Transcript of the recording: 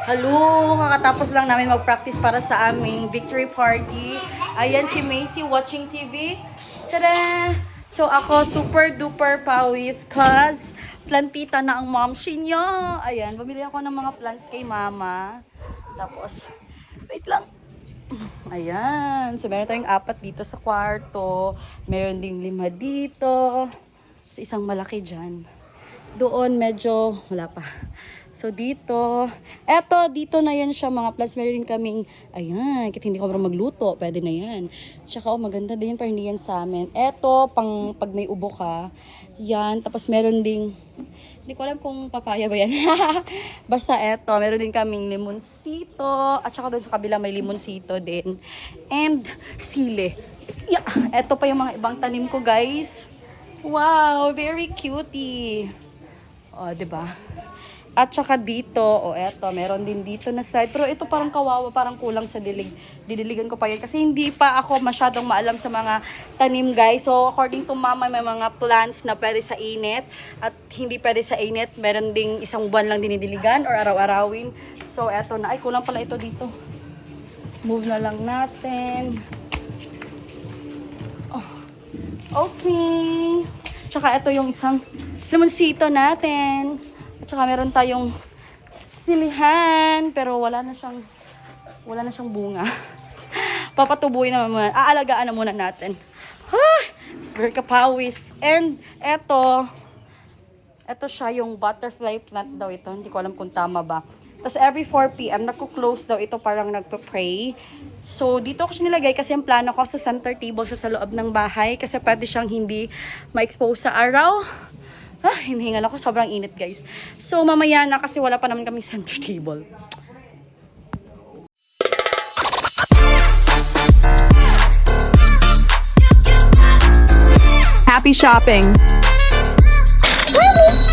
Hello! Kakatapos lang namin mag-practice para sa aming victory party. Ayan si Macy watching TV. Tada! So ako super duper pawis cause plantita na ang momshi niya. Ayan, bumili ako ng mga plants kay mama. Tapos, wait lang. Ayan. So meron tayong 4 dito sa kwarto. Meron ding 5 dito. Sa isang malaki dyan. Doon medyo wala pa. So dito, dito na yan siya mga plus. Meron din kaming, ayan, kahit hindi ko marunong magluto, pwede na yan. Tsaka maganda din para hindi yan sa amin. Eto, pang pag may ubo ka, yan. Tapos meron ding, hindi ko alam kung papaya ba yan. Basta eto, meron din kaming limonsito. At saka doon sa kabila may limonsito din. And sili. Yeah, eto pa yung mga ibang tanim ko guys. Wow, very cutie. O, diba? At saka dito, eto, meron din dito na side. Pero ito parang kawawa, parang kulang sa dilig. Didiligan ko pa yan. Kasi hindi pa ako masyadong maalam sa mga tanim, guys. So, according to mama, may mga plants na pwede sa init. At hindi pwede sa init. Meron ding isang buwan lang dinidiligan or araw-arawin. So, eto na. Ay, kulang pala ito dito. Move na lang natin. Oh, okay. Tsaka ito yung isang limonsito natin. At saka meron tayong silihan, pero wala na siyang bunga. Papatubuin naman muna. Aalagaan na muna natin. Super kapawis. And eto siya yung butterfly plant daw ito. Hindi ko alam kung tama ba. Tapos every 4 p.m. nagko-close daw ito, parang nagpa-pray. So dito ko siya nilagay kasi ang plano ko sa center table siya sa loob ng bahay kasi pwede siyang hindi ma-expose sa araw. Hinihingal ako. Sobrang init, guys. So, mamaya na kasi wala pa naman kaming center table. Happy shopping! Really?